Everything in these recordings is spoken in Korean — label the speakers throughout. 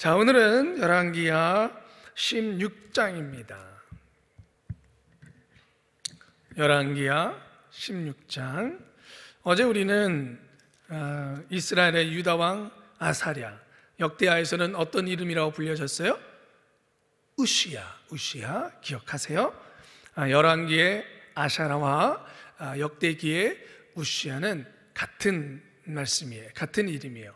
Speaker 1: 자, 오늘은 열왕기하 16장입니다. 열왕기하 16장. 어제 우리는 이스라엘의 유다 왕 아사랴, 역대하에서는 어떤 이름이라고 불려졌어요? 우시야 기억하세요? 열왕기의 아사랴와 역대기의 우시야는 같은 말씀이에요. 같은 이름이에요.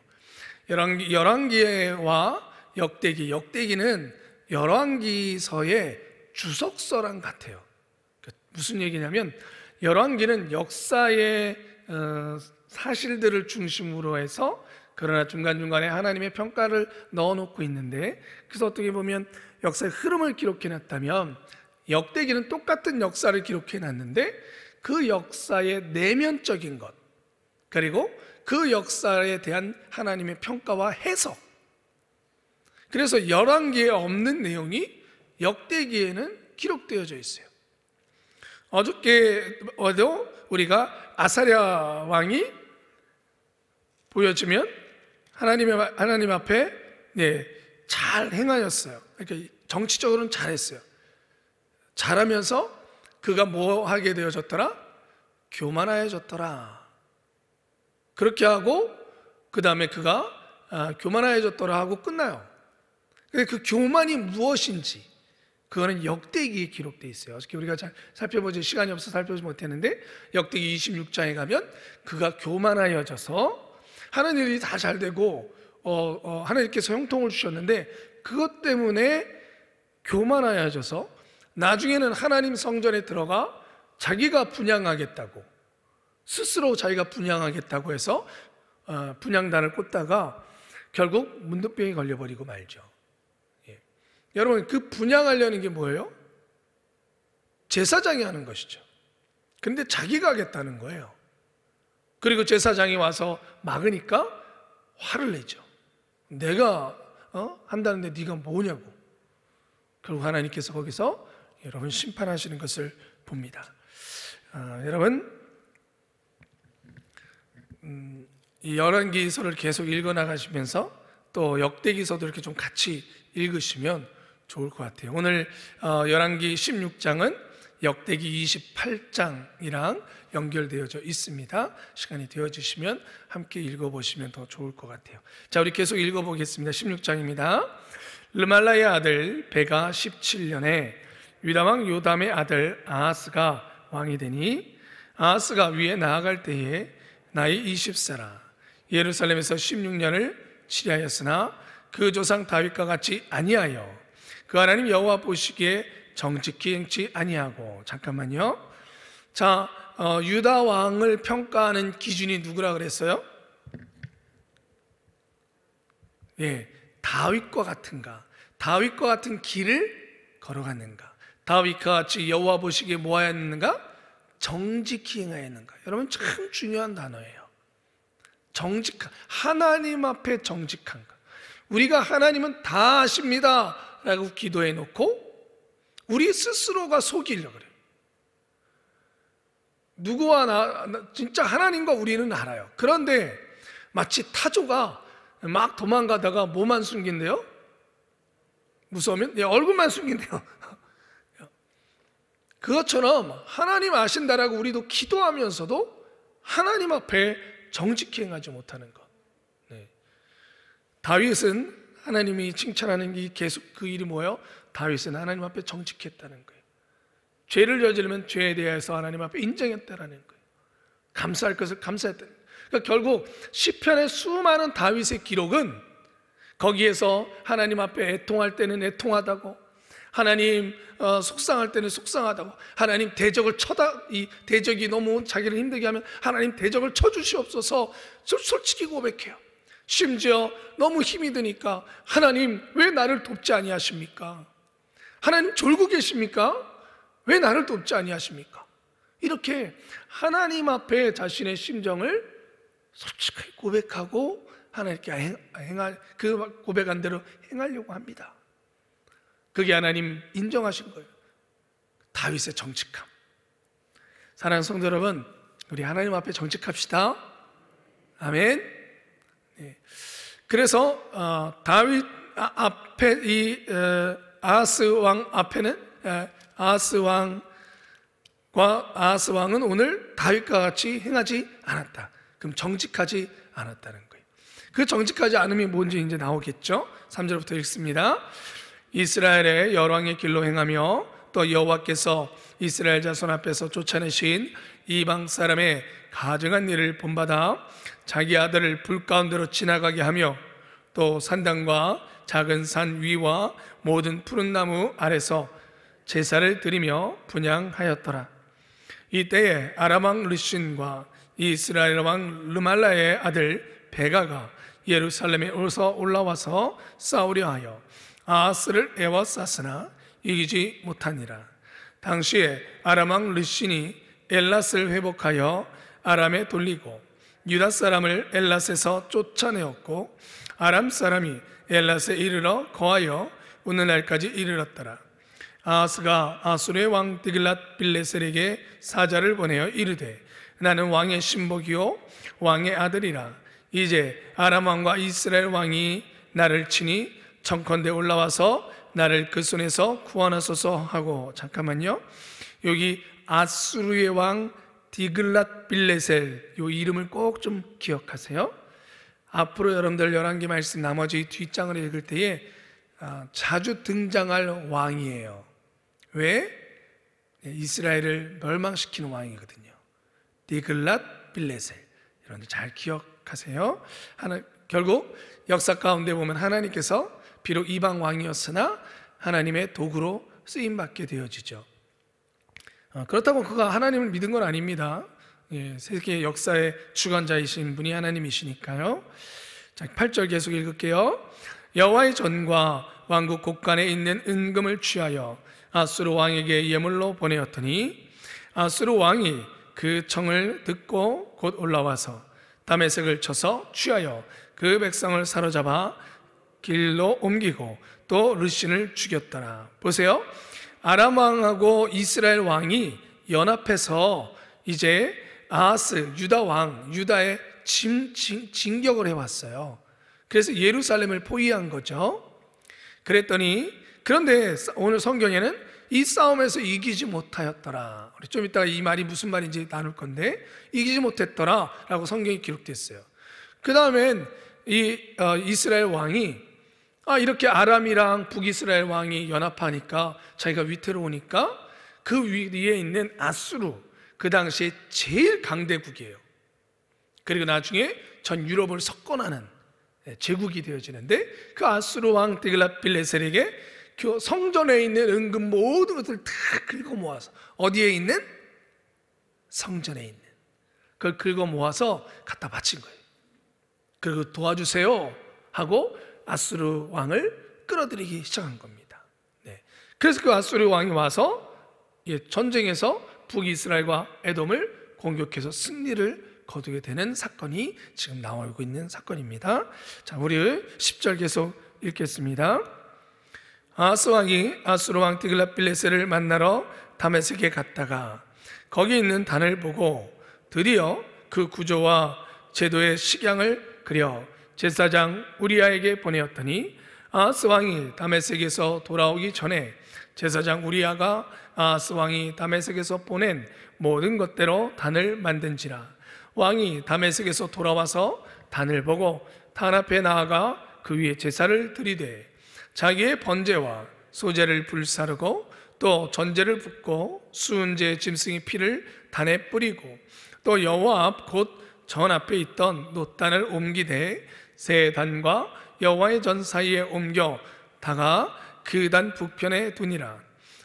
Speaker 1: 열왕기와 역대기는 열왕기서의 주석서랑 같아요. 무슨 얘기냐면 열왕기는 역사의 사실들을 중심으로 해서 그러나 중간중간에 하나님의 평가를 넣어놓고 있는데, 그래서 어떻게 보면 역사의 흐름을 기록해놨다면 역대기는 똑같은 역사를 기록해놨는데 그 역사의 내면적인 것, 그리고 그 역사에 대한 하나님의 평가와 해석, 그래서 열왕기에 없는 내용이 역대기에는 기록되어져 있어요. 어저께도 우리가 아사랴 왕이 보여주면 하나님 앞에 잘 행하였어요. 그러니까 정치적으로는 잘했어요. 잘하면서 그가 뭐 하게 되어졌더라? 교만하여졌더라. 그렇게 하고 그 다음에 그가 교만하여졌더라 하고 끝나요. 근데 그 교만이 무엇인지 그거는 역대기에 기록되어 있어요. 어저께 우리가 잘 살펴보지 시간이 없어서 살펴보지 못했는데 역대기 26장에 가면 그가 교만하여져서 하는 일이 다 잘 되고 하나님께서 형통을 주셨는데 그것 때문에 교만하여져서 나중에는 하나님 성전에 들어가 자기가 분향하겠다고, 스스로 자기가 분향하겠다고 해서 분향단을 꽂다가 결국 문둥병에 걸려버리고 말죠. 여러분, 그 분향하려는 게 뭐예요? 제사장이 하는 것이죠. 그런데 자기가 하겠다는 거예요. 그리고 제사장이 와서 막으니까 화를 내죠. 내가 한다는데 네가 뭐냐고. 결국 하나님께서 거기서 여러분 심판하시는 것을 봅니다. 여러분, 이 열왕기서를 계속 읽어나가시면서 또 역대기서도 이렇게 좀 같이 읽으시면 좋을 것 같아요. 오늘 열왕기 16장은 역대기 28장이랑 연결되어져 있습니다. 시간이 되어지시면 함께 읽어보시면 더 좋을 것 같아요. 자, 우리 계속 읽어보겠습니다. 16장입니다. 르말라의 아들 베가 17년에 유다왕 요담의 아들 아하스가 왕이 되니, 아하스가 위에 나아갈 때에 나이 20세라. 예루살렘에서 16년을 치리하였으나 그 조상 다윗과 같이 아니하여 그 하나님 여호와 보시기에 정직히 행치 아니하고. 잠깐만요. 자, 유다 왕을 평가하는 기준이 누구라 그랬어요? 다윗과 같은가, 다윗과 같은 길을 걸어갔는가, 다윗과 같이 여호와 보시기에 뭐 하였는가? 정직히 행하였는가. 여러분, 참 중요한 단어예요. 정직한, 하나님 앞에 정직한가. 우리가 하나님은 다 아십니다 라고 기도해 놓고 우리 스스로가 속이려고 그래요. 누구와 진짜 하나님과 우리는 알아요. 그런데 마치 타조가 막 도망가다가 뭐만 숨긴대요? 무서우면 얼굴만 숨긴대요. 그것처럼 하나님 아신다라고 우리도 기도하면서도 하나님 앞에 정직히 행하지 못하는 것. 다윗은 하나님이 칭찬하는 게 계속 그 일이 뭐예요? 다윗은 하나님 앞에 정직했다는 거예요. 죄를 저지르면 죄에 대해서 하나님 앞에 인정했다라는 거예요. 감사할 것을 감사했다는 거예요. 그러니까 결국 시편의 수많은 다윗의 기록은 거기에서 하나님 앞에 애통할 때는 애통하다고, 하나님 속상할 때는 속상하다고, 하나님 대적을 이 대적이 너무 자기를 힘들게 하면 하나님 대적을 쳐주시옵소서 솔직히 고백해요. 심지어 너무 힘이 드니까 하나님 왜 나를 돕지 아니하십니까? 하나님 졸고 계십니까? 왜 나를 돕지 아니하십니까? 이렇게 하나님 앞에 자신의 심정을 솔직하게 고백하고 하나님께 그 고백한 대로 행하려고 합니다. 그게 하나님 인정하신 거예요. 다윗의 정직함. 사랑하는 성도 여러분, 우리 하나님 앞에 정직합시다. 아멘. 그래서 다윗 앞에 아하스 왕 앞에는 아하스 왕은 오늘 다윗과 같이 행하지 않았다. 그럼 정직하지 않았다는 거예요. 그 정직하지 않음이 뭔지 이제 나오겠죠. 3절부터 읽습니다. 이스라엘의 열왕의 길로 행하며 또 여호와께서 이스라엘 자손 앞에서 쫓아내신 이방 사람의 가증한 일을 본받아 자기 아들을 불 가운데로 지나가게 하며 또 산당과 작은 산 위와 모든 푸른 나무 아래서 제사를 드리며 분향하였더라. 이때에 아람 왕 르신과 이스라엘 왕 르말라의 아들 베가가 예루살렘에 올라와서 싸우려 하여 아하스를 에워쌌으나 이기지 못하니라. 당시에 아람 왕 르신이 엘랏을 회복하여 아람에 돌리고 유다 사람을 엘랏에서 쫓아내었고 아람 사람이 엘랏에 이르러 거하여 오늘날까지 이르렀더라. 아하스가 아수르의 왕 디글랏 빌레셀에게 사자를 보내어 이르되 나는 왕의 신복이요 왕의 아들이라. 이제 아람 왕과 이스라엘 왕이 나를 치니 청컨대 올라와서 나를 그 손에서 구원하소서 하고. 잠깐만요. 여기 아수르의 왕 디글랏 빌레셀 이 이름을 꼭 좀 기억하세요. 앞으로 여러분들 열왕기 말씀 나머지 뒷장을 읽을 때에 자주 등장할 왕이에요. 왜? 이스라엘을 멸망시키는 왕이거든요. 디글랏 빌레셀. 여러분들 잘 기억하세요. 결국 역사 가운데 보면 하나님께서 비록 이방 왕이었으나 하나님의 도구로 쓰임받게 되어지죠. 그렇다고 그가 하나님을 믿은 건 아닙니다. 세계 역사의 주관자이신 분이 하나님이시니까요. 자, 8절 계속 읽을게요. 여호와의 전과 왕국 곳간에 있는 은금을 취하여 아수르 왕에게 예물로 보내었더니 아수르 왕이 그 청을 듣고 곧 올라와서 다메섹을 쳐서 취하여 그 백성을 사로잡아 길로 옮기고 또 르신을 죽였더라. 보세요. 아람 왕하고 이스라엘 왕이 연합해서 이제 아하스 유다 왕, 유다의 진격을 해왔어요. 그래서 예루살렘을 포위한 거죠. 그런데 오늘 성경에는 이 싸움에서 이기지 못하였더라. 우리 좀 이따가 이 말이 무슨 말인지 나눌 건데 이기지 못했더라 라고 성경이 기록됐어요. 그 다음엔 이스라엘 왕이 이렇게 아람이랑 북이스라엘 왕이 연합하니까 자기가 위태로우니까 그 위에 있는 아수르, 그 당시에 제일 강대국이에요. 그리고 나중에 전 유럽을 석권하는 제국이 되어지는데 그 아수르 왕 디글랏 빌레셀에게 그 성전에 있는 은금 모든 것을 다 긁어 모아서 어디에 있는? 성전에 있는 그걸 긁어 모아서 갖다 바친 거예요. 그리고 도와주세요 하고 아수르 왕을 끌어들이기 시작한 겁니다. 그래서 그 아수르 왕이 와서 전쟁에서 북이스라엘과 에돔을 공격해서 승리를 거두게 되는 사건이 지금 나오고 있는 사건입니다. 자, 우리 10절 계속 읽겠습니다. 아하스 왕이 아수르 왕 디글랏 빌레셀을 만나러 다메섹에 갔다가 거기 있는 단을 보고 드디어 그 구조와 제도의 식양을 그려 제사장 우리아에게 보내었더니 아하스 왕이 다메섹에서 돌아오기 전에 제사장 우리아가 아하스 왕이 다메섹에서 보낸 모든 것대로 단을 만든지라. 왕이 다메섹에서 돌아와서 단을 보고 단 앞에 나아가 그 위에 제사를 드리되 자기의 번제와 소제를 불사르고 또 전제를 붓고 수은제 짐승의 피를 단에 뿌리고 또 여호와 앞 곧 전 앞에 있던 놋단을 옮기되 새 단과 여호와의 전 사이에 옮겨 다가 그 단 북편에 두니라.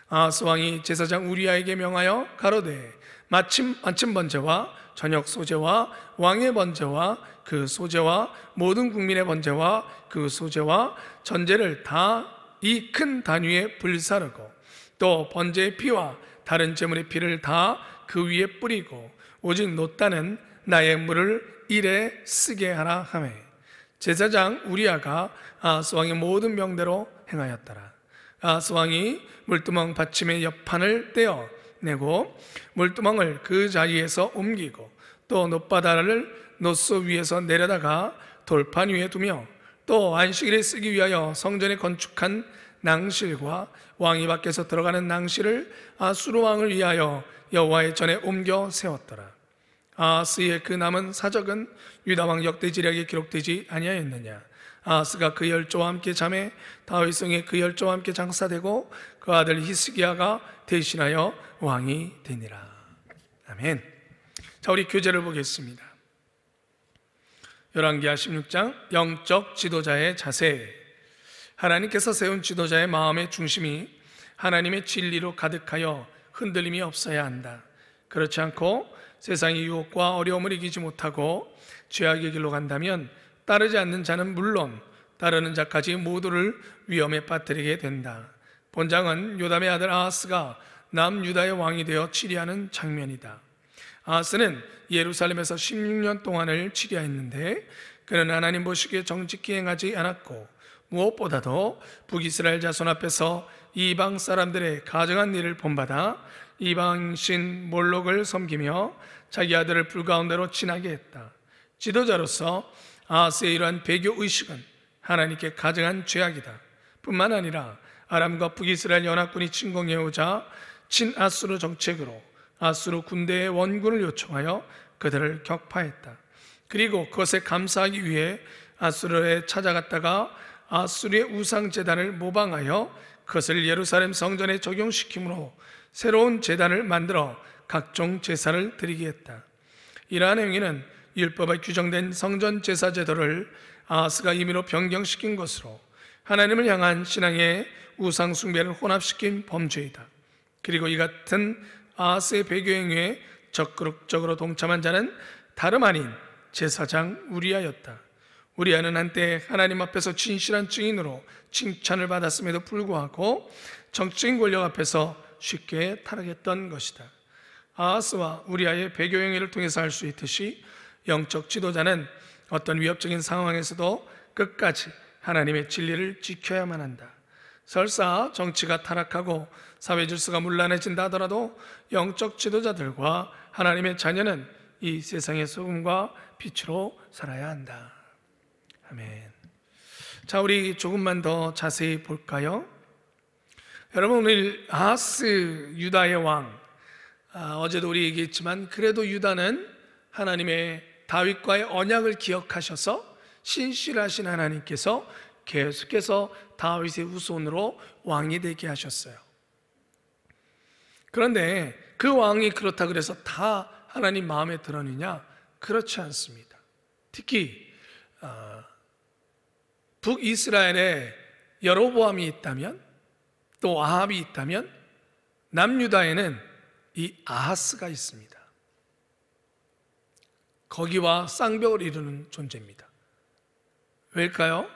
Speaker 1: 아하스 왕이 제사장 우리아에게 명하여 가로되 아침 번제와 저녁 소제와 왕의 번제와 그 소제와 모든 국민의 번제와 그 소제와 전제를 다 이 큰 단 위에 불사르고 또 번제의 피와 다른 제물의 피를 다 그 위에 뿌리고 오직 놋단은 나의 물을 일에 쓰게 하라 하매 제사장 우리아가 아하스 왕의 모든 명대로 행하였더라. 아하스 왕이 물두멍 받침의 옆판을 떼어 내고 물두멍을 그 자리에서 옮기고 또 놋바다를 놋소 위에서 내려다가 돌판 위에 두며 또 또 안식일에 쓰기 위하여 성전에 건축한 낭실과 왕이 밖에서 들어가는 낭실을 아수르 왕을 위하여 여호와의 전에 옮겨 세웠더라. 아하스의 그 남은 사적은 유다 왕 역대지략에 기록되지 아니하였느냐? 아하스가 그 열조와 함께 잠에 다윗 성에 그 열조와 함께 장사되고 그 아들 히스기야가 대신하여 왕이 되니라. 아멘. 자, 우리 교재를 보겠습니다. 열왕기하 16장 영적 지도자의 자세. 하나님께서 세운 지도자의 마음의 중심이 하나님의 진리로 가득하여 흔들림이 없어야 한다. 그렇지 않고 세상의 유혹과 어려움을 이기지 못하고 죄악의 길로 간다면 따르지 않는 자는 물론 따르는 자까지 모두를 위험에 빠뜨리게 된다. 본장은 요담의 아들 아하스가 남유다의 왕이 되어 치리하는 장면이다. 아하스는 예루살렘에서 16년 동안을 치리하였는데 그는 하나님 보시기에 정직히 행하지 않았고 무엇보다도 북이스라엘 자손 앞에서 이방 사람들의 가증한 일을 본받아 이방신 몰록을 섬기며 자기 아들을 불가운데로 지나게 했다. 지도자로서 아하스의 이러한 배교 의식은 하나님께 가증한 죄악이다. 뿐만 아니라 아람과 북이스라엘 연합군이 침공해오자 친아수르 정책으로 아수르 군대의 원군을 요청하여 그들을 격파했다. 그리고 그것에 감사하기 위해 아수르에 찾아갔다가 아수르의 우상제단을 모방하여 그것을 예루살렘 성전에 적용시키므로 새로운 제단을 만들어 각종 제사를 드리게 했다. 이러한 행위는 율법에 규정된 성전 제사 제도를 아하스가 임의로 변경시킨 것으로 하나님을 향한 신앙의 우상 숭배를 혼합시킨 범죄이다. 그리고 이 같은 아하스의 배교 행위에 적극적으로 동참한 자는 다름 아닌 제사장 우리아였다. 우리아는 한때 하나님 앞에서 진실한 증인으로 칭찬을 받았음에도 불구하고 정치인 권력 앞에서 쉽게 타락했던 것이다. 아하스와 우리아의 배교 행위를 통해서 알 수 있듯이 영적 지도자는 어떤 위협적인 상황에서도 끝까지 하나님의 진리를 지켜야만 한다. 설사 정치가 타락하고 사회 질서가 문란해진다 하더라도 영적 지도자들과 하나님의 자녀는 이 세상의 소금과 빛으로 살아야 한다. 아멘. 자, 우리 조금만 더 자세히 볼까요? 여러분, 오늘 아하스 유다의 왕, 어제도 우리 얘기했지만 그래도 유다는 하나님의 다윗과의 언약을 기억하셔서 신실하신 하나님께서 계속해서 다윗의 후손으로 왕이 되게 하셨어요. 그런데 그 왕이 그렇다 그래서 다 하나님 마음에 들었느냐? 그렇지 않습니다. 특히 북이스라엘에 여로보암이 있다면, 또 아합이 있다면 남유다에는 이 아하스가 있습니다. 거기와 쌍벽을 이루는 존재입니다. 왜일까요?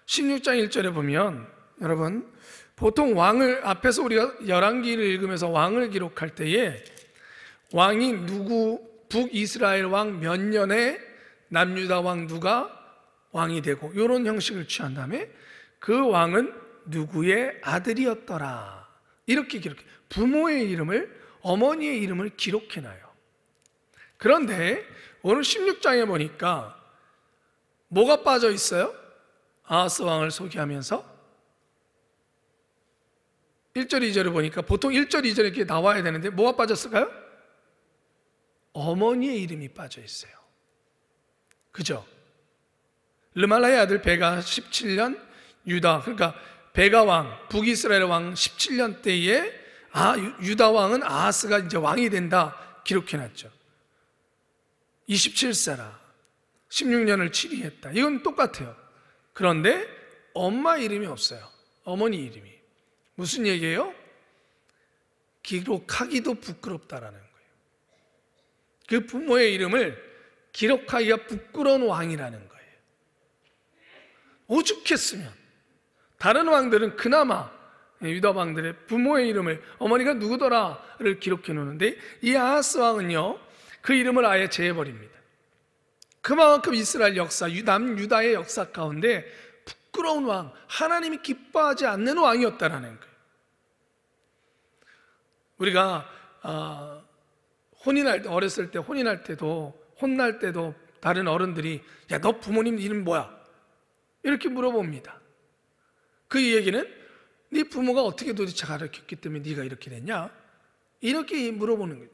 Speaker 1: 16장 1절에 보면 여러분, 보통 왕을 앞에서 우리가 열왕기를 읽으면서 왕을 기록할 때에 왕이 누구, 북이스라엘 왕 몇 년에 남유다 왕 누가 왕이 되고 이런 형식을 취한 다음에 그 왕은 누구의 아들이었더라 이렇게 기록해, 부모의 이름을, 어머니의 이름을 기록해놔요. 그런데 오늘 16장에 보니까 뭐가 빠져 있어요? 아하스 왕을 소개하면서 1절 2절을 보니까 보통 1절 2절에 이렇게 나와야 되는데 뭐가 빠졌을까요? 어머니의 이름이 빠져 있어요. 그죠? 르말라의 아들 베가 17년 유다, 그러니까 베가 왕, 북이스라엘 왕 17년 때에 유다 왕은 아하스가 이제 왕이 된다 기록해놨죠. 27세라 16년을 치리했다. 이건 똑같아요. 그런데 엄마 이름이 없어요. 어머니 이름이. 무슨 얘기예요? 기록하기도 부끄럽다라는 거예요. 그 부모의 이름을 기록하기가 부끄러운 왕이라는 거예요. 오죽했으면 다른 왕들은 그나마 유다 왕들의 부모의 이름을, 어머니가 누구더라를 기록해 놓는데 이 아하스 왕은요, 그 이름을 아예 제해버립니다. 그만큼 이스라엘 역사, 남유다의 역사 가운데 부끄러운 왕, 하나님이 기뻐하지 않는 왕이었다라는 거예요. 우리가 혼인할 때, 어렸을 때 혼인할 때도, 혼날 때도 다른 어른들이 야, 너 부모님 이름 뭐야? 이렇게 물어봅니다. 그 얘기는 네 부모가 어떻게 도대체 가르쳤기 때문에 네가 이렇게 됐냐? 이렇게 물어보는 거예요.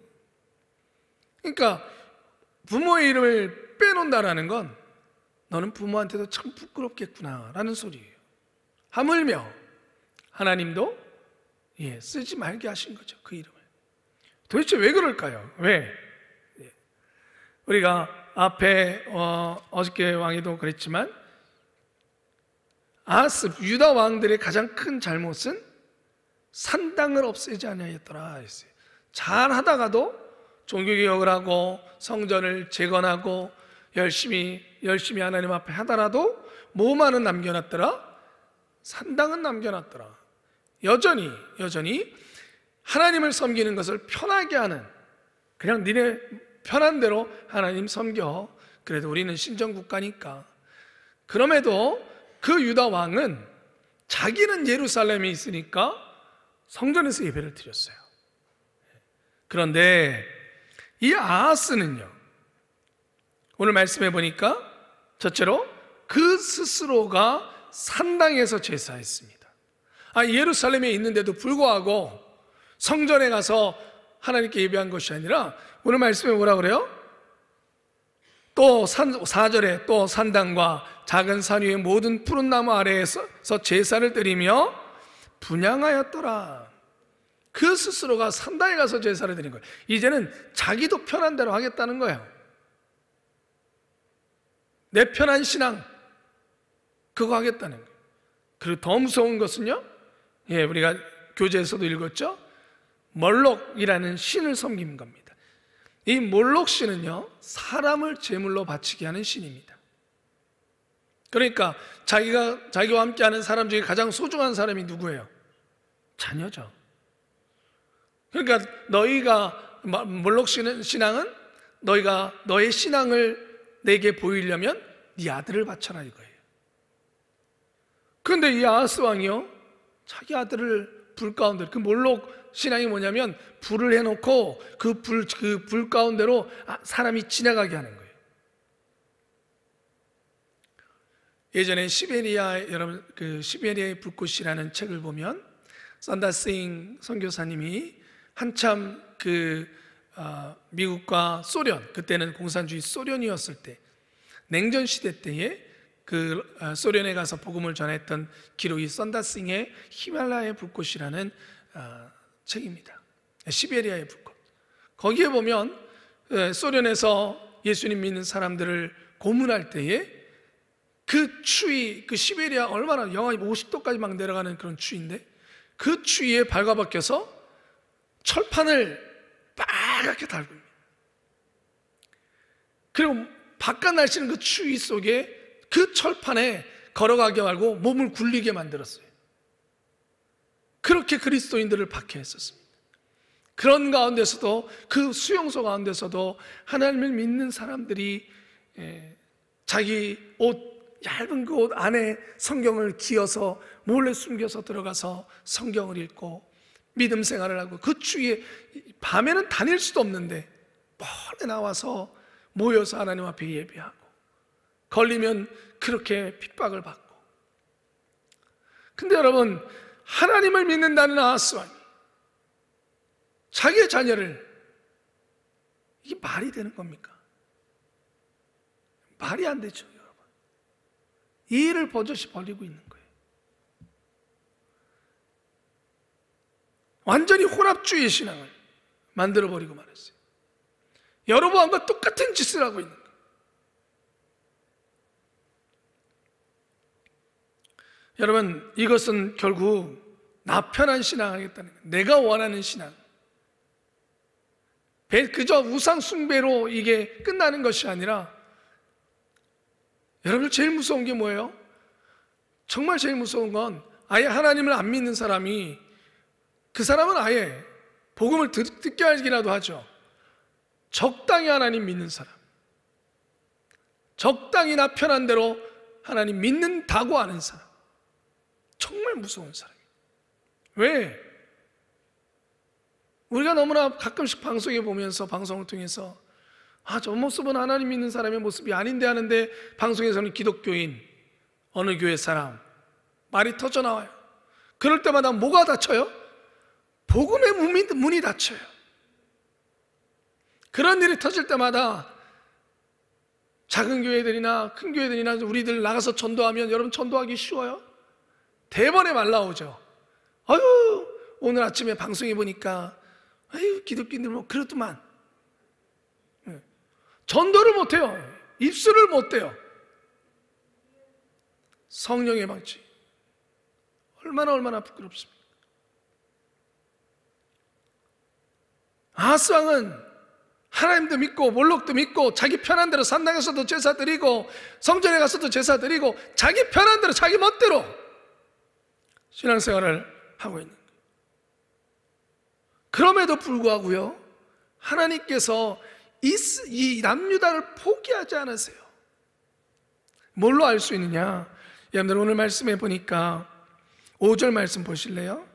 Speaker 1: 그러니까 부모의 이름을 빼놓는다라는 건 너는 부모한테도 참 부끄럽겠구나라는 소리예요. 하물며 하나님도 쓰지 말게 하신 거죠, 그 이름을. 도대체 왜 그럴까요? 왜? 우리가 앞에 어저께 왕에도 그랬지만 아하스 유다 왕들의 가장 큰 잘못은 산당을 없애지 아니하였더라 했어요. 잘 하다가도 종교개혁을 하고 성전을 재건하고 열심히 하나님 앞에 하더라도 뭐만은 남겨놨더라? 산당은 남겨놨더라. 여전히 하나님을 섬기는 것을 편하게 하는, 그냥 니네 편한 대로 하나님 섬겨. 그래도 우리는 신정국가니까. 그럼에도 그 유다 왕은 자기는 예루살렘에 있으니까 성전에서 예배를 드렸어요. 그런데 이 아하스는요, 오늘 말씀해 보니까 첫째로 그 스스로가 산당에서 제사했습니다. 예루살렘에 있는데도 불구하고 성전에 가서 하나님께 예배한 것이 아니라 오늘 말씀에 뭐라 그래요? 또 4절에 또 산당과 작은 산 위의 모든 푸른 나무 아래에서 제사를 드리며 분향하였더라. 그 스스로가 산당에 가서 제사를 드린 거예요. 이제는 자기도 편한 대로 하겠다는 거예요. 내 편한 신앙, 그거 하겠다는 거예요. 그리고 더 무서운 것은요, 우리가 교재에서도 읽었죠? 몰록이라는 신을 섬기는 겁니다. 이 몰록 신은요, 사람을 제물로 바치게 하는 신입니다. 그러니까 자기와 함께하는 사람 중에 가장 소중한 사람이 누구예요? 자녀죠. 그러니까 너희가 몰록 신앙은 너희가 너의 신앙을 내게 보이려면 네 아들을 바쳐라 이거예요. 그런데 이 아하스 왕이요, 자기 아들을 불 가운데, 그 몰록 신앙이 뭐냐면 불을 해놓고 그 불 가운데로 사람이 지나가게 하는 거예요. 예전에 여러분 그 시베리아의 불꽃이라는 책을 보면 산다스잉 선교사님이 한참 미국과 소련, 그때는 공산주의 소련이었을 때, 냉전 시대 때에 소련에 가서 복음을 전했던 기록이 산다스잉의 히말라야의 불꽃이라는 책입니다. 시베리아의 불꽃. 거기에 보면 소련에서 예수님 믿는 사람들을 고문할 때에 그 추위, 그 시베리아 얼마나 영하 50도까지 막 내려가는 그런 추위인데 그 추위에 발가벗겨서 철판을 빨갛게 달고 있습니다. 그리고 바깥 날씨는 그 추위 속에 그 철판에 걸어가게 말고 몸을 굴리게 만들었어요. 그렇게 그리스도인들을 박해했었습니다. 그런 가운데서도, 그 수용소 가운데서도 하나님을 믿는 사람들이 자기 얇은 그 옷 안에 성경을 기어서 몰래 숨겨서 들어가서 성경을 읽고 믿음 생활을 하고, 그 추위에 밤에는 다닐 수도 없는데 멀리 나와서 모여서 하나님 앞에 예배하고, 걸리면 그렇게 핍박을 받고. 근데 여러분, 하나님을 믿는다는 아하스 왕이 자기의 자녀를, 이게 말이 되는 겁니까? 말이 안 되죠, 여러분. 이 일을 버젓이 벌이고 있는 거예요. 완전히 혼합주의 신앙을 만들어버리고 말았어요. 여로보암과 똑같은 짓을 하고 있는 거예요. 여러분, 이것은 결국 나 편한 신앙 하겠다는 거예요. 내가 원하는 신앙. 그저 우상 숭배로 이게 끝나는 것이 아니라, 여러분 제일 무서운 게 뭐예요? 정말 제일 무서운 건 아예 하나님을 안 믿는 사람이, 그 사람은 아예 복음을 듣게 하기라도 하죠. 적당히 하나님 믿는 사람, 적당히 나 편한 대로 하나님 믿는다고 하는 사람, 정말 무서운 사람이에요. 왜? 우리가 너무나 가끔씩 방송에 보면서, 방송을 통해서 저 모습은 하나님 믿는 사람의 모습이 아닌데 하는데, 방송에서는 기독교인, 어느 교회 사람 말이 터져 나와요. 그럴 때마다 뭐가 닫혀요? 복음의 문이 닫혀요. 그런 일이 터질 때마다 작은 교회들이나 큰 교회들이나 우리들 나가서 전도하면, 여러분 전도하기 쉬워요? 대번에 말 나오죠. 아유, 오늘 아침에 방송해 보니까 아유, 기독교인들 뭐 그렇더만. 전도를 못해요. 입술을 못 대요. 성령의 방치. 얼마나 부끄럽습니까? 아하스 왕은 하나님도 믿고 몰록도 믿고 자기 편한 대로 산당에서도 제사 드리고 성전에 가서도 제사 드리고 자기 편한 대로 자기 멋대로 신앙생활을 하고 있는 거예요. 그럼에도 불구하고요, 하나님께서 이 남유다를 포기하지 않으세요. 뭘로 알 수 있느냐? 여러분들 오늘 말씀해 보니까 5절 말씀 보실래요?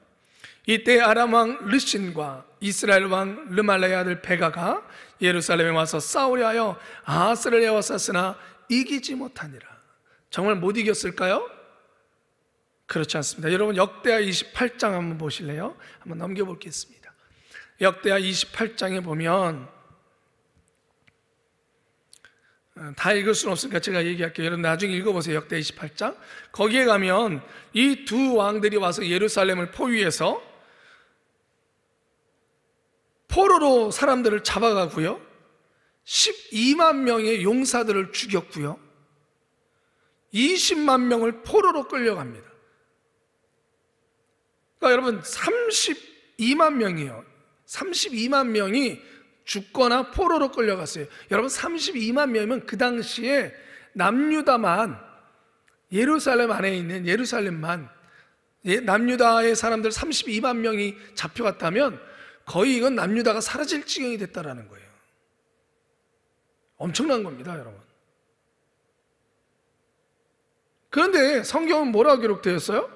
Speaker 1: 이때 아람 왕 르신과 이스라엘 왕 르말라의 아들 베가가 예루살렘에 와서 싸우려 하여 아하스를 에워쌌으나 이기지 못하니라. 정말 못 이겼을까요? 그렇지 않습니다. 여러분 역대하 28장 한번 보실래요? 한번 넘겨보겠습니다. 역대하 28장에 보면, 다 읽을 수는 없으니까 제가 얘기할게요. 여러분 나중에 읽어보세요. 역대하 28장. 거기에 가면 이 두 왕들이 와서 예루살렘을 포위해서 포로로 사람들을 잡아가고요, 12만 명의 용사들을 죽였고요, 20만 명을 포로로 끌려갑니다. 그러니까 여러분 32만 명이에요. 32만 명이 죽거나 포로로 끌려갔어요. 여러분 32만 명이면 그 당시에 남유다만, 예루살렘 안에 있는 예루살렘만 남유다의 사람들 32만 명이 잡혀갔다면 거의 이건 남유다가 사라질 지경이 됐다라는 거예요. 엄청난 겁니다, 여러분. 그런데 성경은 뭐라고 기록되었어요?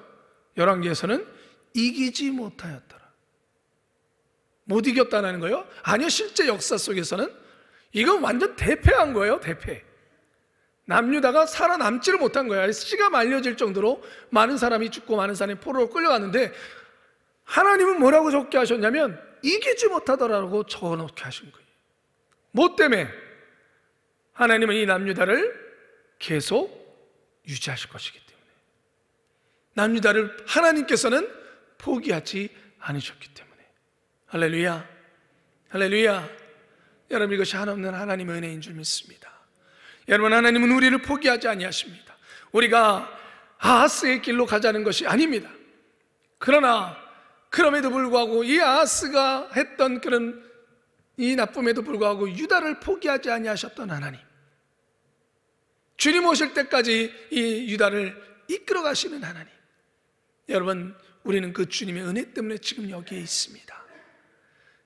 Speaker 1: 열왕기에서는 이기지 못하였더라. 못 이겼다는 거예요? 아니요, 실제 역사 속에서는 이건 완전 대패한 거예요. 대패. 남유다가 살아남지를 못한 거예요. 씨가 말려질 정도로 많은 사람이 죽고 많은 사람이 포로로 끌려갔는데, 하나님은 뭐라고 적게 하셨냐면 이기지 못하더라고 적어놓게 하신 거예요. 뭐 때문에? 하나님은 이 남유다를 계속 유지하실 것이기 때문에. 남유다를 하나님께서는 포기하지 않으셨기 때문에. 할렐루야, 할렐루야. 여러분 이것이 한없는 하나님의 은혜인 줄 믿습니다. 여러분 하나님은 우리를 포기하지 아니하십니다. 우리가 아하스의 길로 가자는 것이 아닙니다. 그러나 그럼에도 불구하고 이 아하스가 했던 그런 이 나쁨에도 불구하고 유다를 포기하지 아니하셨던 하나님, 주님 오실 때까지 이 유다를 이끌어 가시는 하나님, 여러분 우리는 그 주님의 은혜 때문에 지금 여기에 있습니다.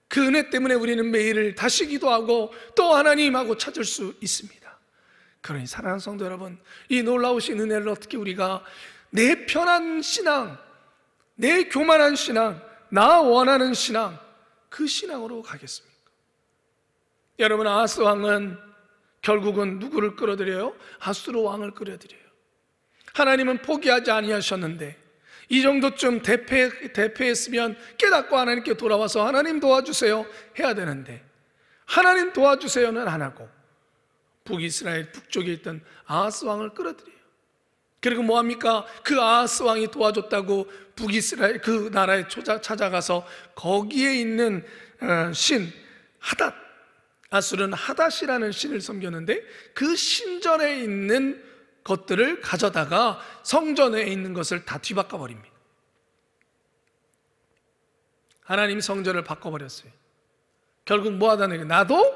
Speaker 1: 그 은혜 때문에 우리는 매일을 다시 기도하고 또 하나님하고 찾을 수 있습니다. 그러니 사랑하는 성도 여러분, 이 놀라우신 은혜를 어떻게 우리가 내 편한 신앙, 내 교만한 신앙, 나 원하는 신앙, 그 신앙으로 가겠습니까? 여러분 아하스 왕은 결국은 누구를 끌어들여요? 아수르 왕을 끌어들여요. 하나님은 포기하지 아니하셨는데 이 정도쯤 대패했으면 깨닫고 하나님께 돌아와서 하나님 도와주세요 해야 되는데, 하나님 도와주세요는 안 하고 북이스라엘 북쪽에 있던 아하스 왕을 끌어들여요. 그리고 뭐합니까? 그 아하스 왕이 도와줬다고 북이스라엘 그 나라에 찾아가서 거기에 있는 신 하닷, 아수르는 하닷이라는 신을 섬겼는데 그 신전에 있는 것들을 가져다가 성전에 있는 것을 다 뒤바꿔 버립니다. 하나님 성전을 바꿔버렸어요. 결국 뭐 하다는 거예요? 나도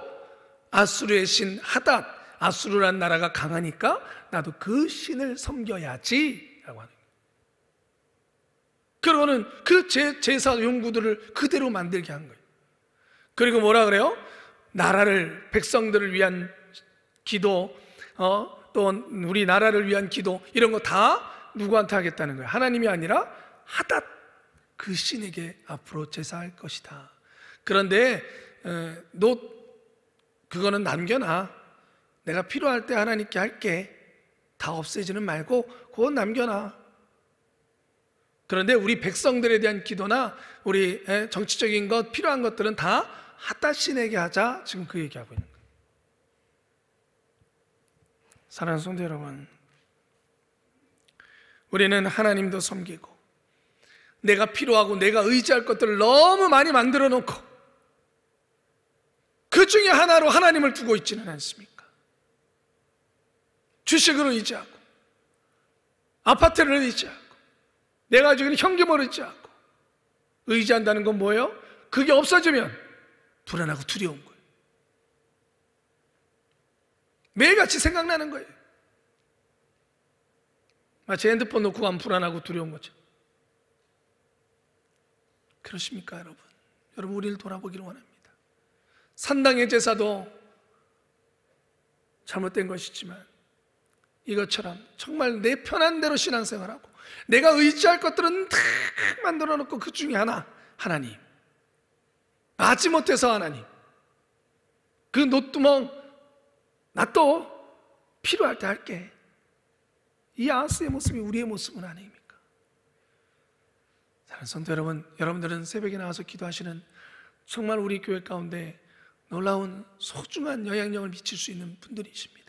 Speaker 1: 아수르의 신 하닷, 아수르란 나라가 강하니까 나도 그 신을 섬겨야지 라고 하는 거예요. 그러고는 그 제사 용구들을 그대로 만들게 한 거예요. 그리고 뭐라 그래요? 나라를, 백성들을 위한 기도, 또 우리 나라를 위한 기도, 이런 거 다 누구한테 하겠다는 거예요? 하나님이 아니라 하닷 그 신에게 앞으로 제사할 것이다. 그런데 너 그거는 남겨놔. 내가 필요할 때 하나님께 할게. 다 없애지는 말고 그 그건 남겨놔. 그런데 우리 백성들에 대한 기도나 우리 정치적인 것, 필요한 것들은 다 하다신에게 하자. 지금 그 얘기하고 있는 거예요. 사랑하는 성도 여러분, 우리는 하나님도 섬기고 내가 필요하고 내가 의지할 것들을 너무 많이 만들어 놓고 그 중에 하나로 하나님을 두고 있지는 않습니까? 주식을 의지하고 아파트를 의지하고 내가 가지고 있는 현금을 의지하고 의지한다는 건 뭐예요? 그게 없어지면 불안하고 두려운 거예요. 매일같이 생각나는 거예요. 마치 핸드폰 놓고 가면 불안하고 두려운 거죠. 그렇습니까, 여러분? 여러분, 우리를 돌아보기를 원합니다. 산당의 제사도 잘못된 것이지만 이것처럼 정말 내 편한 대로 신앙생활하고 내가 의지할 것들은 다 만들어 놓고 그 중에 하나, 하나님, 마지못해서 하나님, 그 노뚜멍 나 또 필요할 때 할게. 이 아하스의 모습이 우리의 모습은 아닙니까? 사랑하는 성도 여러분, 여러분들은 새벽에 나와서 기도하시는 정말 우리 교회 가운데 놀라운 소중한 영향력을 미칠 수 있는 분들이십니다.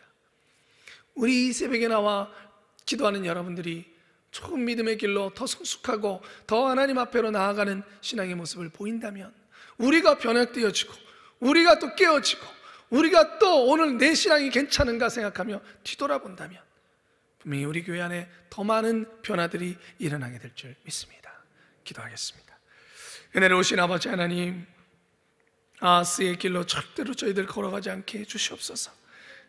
Speaker 1: 우리 이 새벽에 나와 기도하는 여러분들이 조금 믿음의 길로 더 성숙하고 더 하나님 앞으로 나아가는 신앙의 모습을 보인다면 우리가 변화되어지고 우리가 또 깨어지고 우리가 또 오늘 내 신앙이 괜찮은가 생각하며 뒤돌아본다면 분명히 우리 교회 안에 더 많은 변화들이 일어나게 될 줄 믿습니다. 기도하겠습니다. 은혜로우신 아버지 하나님, 아하스의 길로 절대로 저희들 걸어가지 않게 해주시옵소서.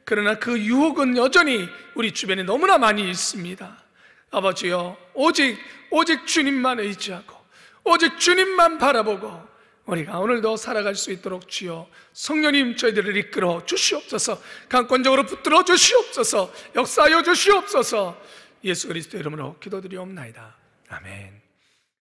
Speaker 1: 그러나 그 유혹은 여전히 우리 주변에 너무나 많이 있습니다. 아버지여, 오직 주님만 의지하고 오직 주님만 바라보고 우리가 오늘도 살아갈 수 있도록 주여 성령님 저희들을 이끌어 주시옵소서. 강권적으로 붙들어 주시옵소서. 역사하여 주시옵소서. 예수 그리스도 이름으로 기도드리옵나이다. 아멘.